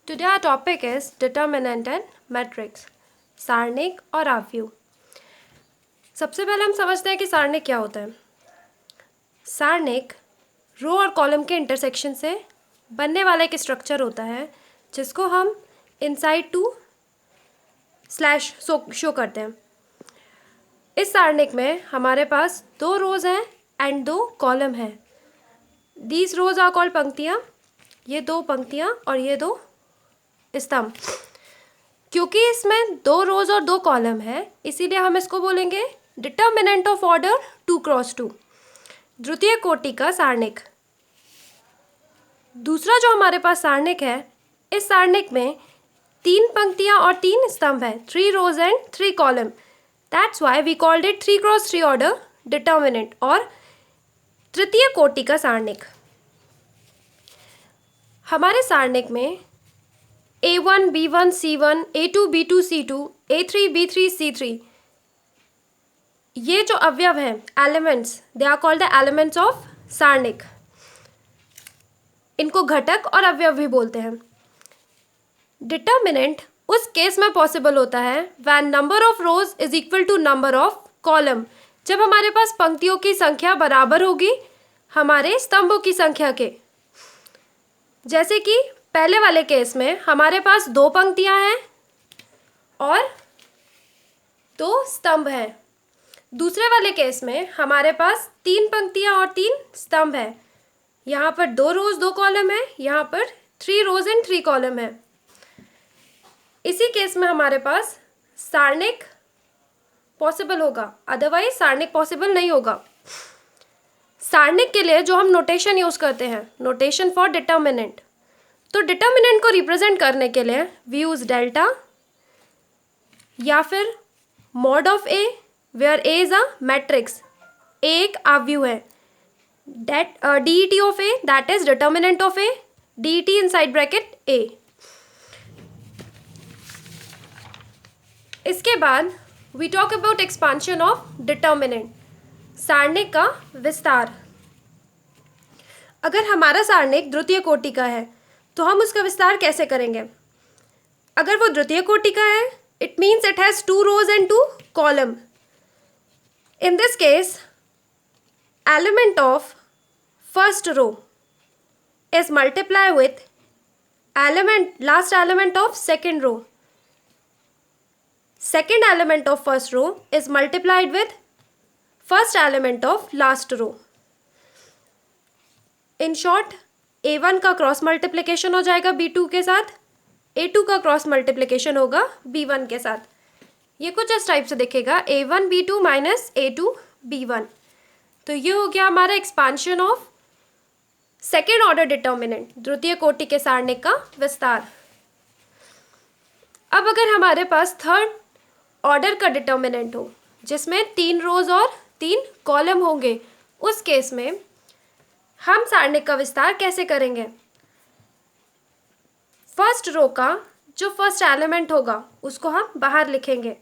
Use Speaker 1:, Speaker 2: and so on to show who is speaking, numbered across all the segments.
Speaker 1: Today our topic is determinant and matrix, सारणिक और आव्यूह। सबसे पहले हम समझते हैं कि सारणिक क्या होता है। सारणिक रो और कॉलम के इंटरसेक्शन से बनने वाला एक स्ट्रक्चर होता है जिसको हम इनसाइड टू स्लैश शो करते हैं। इस सारणिक में हमारे पास 2 रोज हैं एंड 2 कॉलम हैं। दीज रोज आर कॉल्ड पंक्तियाँ, ये 2 पंक्तियाँ और ये 2 स्तंभ। क्योंकि इसमें 2 रोज और 2 कॉलम है इसीलिए हम इसको बोलेंगे डिटर्मिनेंट ऑफ ऑर्डर 2x2, द्वितीय कोटि का सारणिक। दूसरा जो हमारे पास सारणिक है, इस सारणिक में 3 पंक्तियां और 3 स्तंभ है, 3 rows and 3 column. That's why we called it 3x3 order determinant और तृतीय कोटि का सारणिक। हमारे सारणिक में A1 B1 C1 A2 B2 C2 A3 B3 C3 ये जो अवयव हैं elements, they are called the elements of सारणिक। इनको घटक और अवयव भी बोलते हैं। डिटर्मिनेंट उस केस में पॉसिबल होता है when number of rows is equal to number of column, जब हमारे पास पंक्तियों की संख्या बराबर होगी हमारे स्तंभों की संख्या के। जैसे कि पहले वाले केस में हमारे पास 2 पंक्तियां हैं और 2 स्तंभ हैं। दूसरे वाले केस में हमारे पास 3 पंक्तियां और 3 स्तंभ हैं। यहाँ पर 2 रोज 2 कॉलम है, यहाँ पर 3 रोज एंड 3 कॉलम है। इसी केस में हमारे पास सारणिक पॉसिबल होगा, अदरवाइज सारणिक पॉसिबल नहीं होगा। सारणिक के लिए जो हम नोटेशन यूज करते हैं, नोटेशन फॉर डिटर्मिनेंट, तो डिटर्मिनेंट को रिप्रेजेंट करने के लिए वी यूज डेल्टा या फिर mod of A where A is a matrix. A एक आव्यूह है। Det DET of A that is determinant of A, DET inside bracket A. इसके बाद we talk about expansion of determinant, सारणिक का विस्तार। अगर हमारा सारणिक द्वितीय कोटि का है तो हम उसका विस्तार कैसे करेंगे। अगर वो द्वितीय कोटि का है it means it has 2 rows and 2 column. In this case element of first row is multiply with last element of second row. Second element of first row is multiplied with first element of last row. In short A1 का cross multiplication हो जाएगा B2 के साथ, A2 का cross multiplication होगा B1 के साथ। ये कुछ इस टाइप से दिखेगा A1 B2 minus A2 B1। तो ये हो गया हमारा expansion of second order determinant, द्वितीय कोटि के सारणिक का विस्तार। अब अगर हमारे पास थर्ड ऑर्डर का डिटर्मिनेंट हो जिसमें 3 रोज और 3 कॉलम होंगे, उस केस में हम सारणिक का विस्तार कैसे करेंगे। फर्स्ट रो का जो फर्स्ट एलिमेंट होगा उसको हम बाहर लिखेंगे,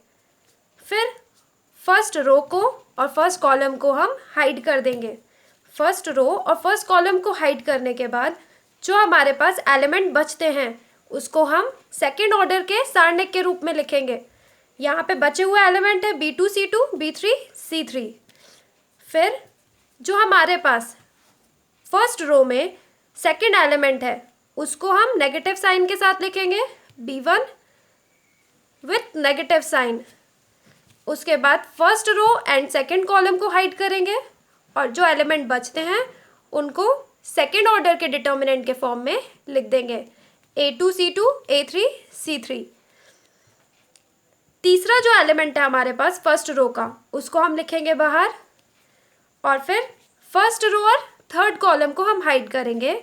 Speaker 1: फिर फर्स्ट रो को और फर्स्ट कॉलम को हम हाइड कर देंगे। फर्स्ट रो और फर्स्ट कॉलम को हाइड करने के बाद जो हमारे पास एलिमेंट बचते हैं उसको हम सेकेंड ऑर्डर के सारणिक के रूप में लिखेंगे। यहाँ पे बचे हुए एलिमेंट है B2 C2 B3 C3। फिर जो हमारे पास फर्स्ट रो में सेकेंड एलिमेंट है उसको हम नेगेटिव साइन के साथ लिखेंगे, B1 विथ नेगेटिव साइन। उसके बाद first row and second column को हाइड करेंगे और जो एलिमेंट बचते हैं उनको सेकेंड ऑर्डर के डिटर्मिनेंट के फॉर्म में लिख देंगे, A2 C2 A3 C3। तीसरा जो एलिमेंट है हमारे पास फर्स्ट रो का उसको हम लिखेंगे बाहर और फिर फर्स्ट रो और थर्ड कॉलम को हम हाइड करेंगे।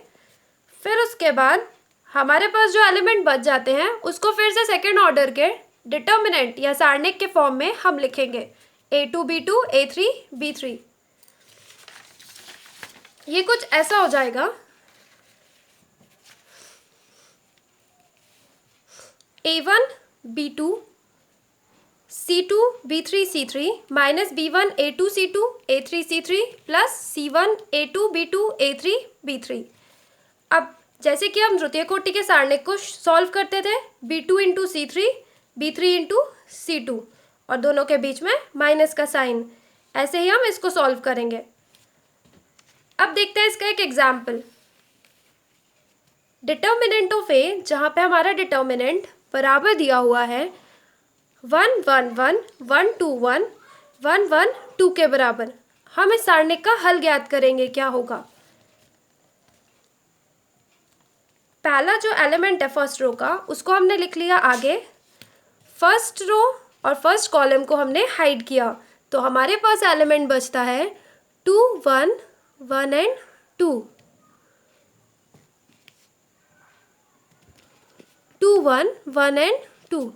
Speaker 1: फिर उसके बाद हमारे पास जो एलिमेंट बच जाते हैं उसको फिर से सेकेंड ऑर्डर के डिटर्मिनेंट या सारणिक के फॉर्म में हम लिखेंगे, A2 B2 A3 B3। ये कुछ ऐसा हो जाएगा, A1 B2 C2 B3 C3 minus B1 A2 C2 A3 C3 plus C1 A2 B2 A3 B3। अब जैसे कि हम तृतीय कोटि के सारणिक को सॉल्व करते थे, B2 into C3, B3 into C2 और दोनों के बीच में माइनस का साइन, ऐसे ही हम इसको सॉल्व करेंगे। अब देखते हैं इसका एक एग्जाम्पल। डिटर्मिनेंट ऑफ ए, जहाँ पे हमारा डिटर्मिनेंट बराबर दिया हुआ है 1 1 1 1 2 1 1 1 2 के बराबर। हम इस सारणिक का हल ज्ञात करेंगे, क्या होगा। पहला जो एलिमेंट है फर्स्ट रो का, उसको हमने लिख लिया आगे, फर्स्ट रो और फर्स्ट कॉलम को हमने हाइड किया, तो हमारे पास एलिमेंट बचता है 2 1 1 एंड 2, 2 1 1 एंड 2।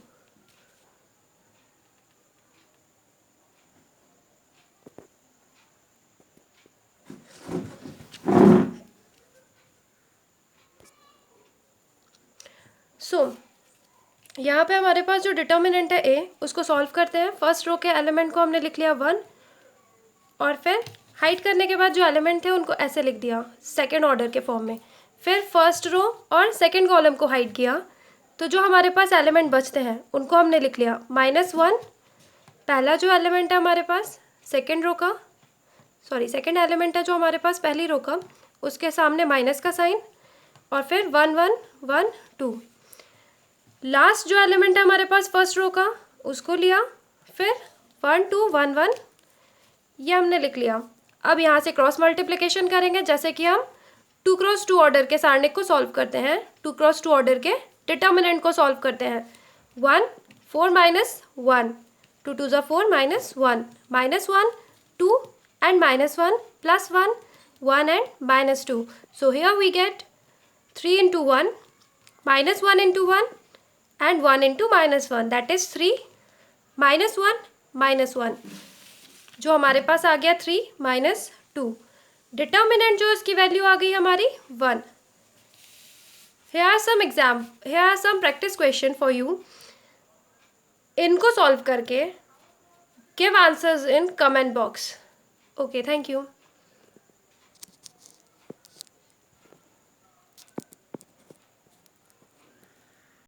Speaker 1: यहाँ पे हमारे पास जो डिटर्मिनेंट है ए, उसको सॉल्व करते हैं। फर्स्ट रो के एलिमेंट को हमने लिख लिया 1 और फिर हाइड करने के बाद जो एलिमेंट थे उनको ऐसे लिख दिया सेकेंड ऑर्डर के फॉर्म में। फिर फर्स्ट रो और सेकेंड कॉलम को हाइड किया, तो जो हमारे पास एलिमेंट बचते हैं उनको हमने लिख लिया -1, पहला जो एलिमेंट है हमारे पास सेकेंड रो का, सेकेंड एलिमेंट है जो हमारे पास पहली रो का, उसके सामने माइनस का साइन और फिर 1 1 1 2। लास्ट जो एलिमेंट है हमारे पास फर्स्ट रो का, उसको लिया, फिर 1 2 1 1 ये हमने लिख लिया। अब यहाँ से क्रॉस मल्टीप्लिकेशन करेंगे, जैसे कि हम 2 क्रॉस 2 ऑर्डर के सारणिक को सॉल्व करते हैं, 2 क्रॉस 2 ऑर्डर के डिटर्मिनेंट को सॉल्व करते हैं। 1 4 -1 2 2 ज़ा 4 -1 -1 2 and -1 plus 1 1 and -2, so here we get 3 into 1 -1 into 1 and 1 into -1, that is 3 -1 -1, जो हमारे पास आ गया 3 -2। डिटर्मिनेंट जो इसकी वैल्यू आ गई हमारी 1। here are some practice question for you। इनको सॉल्व करके give answers in comment box। Okay, thank you।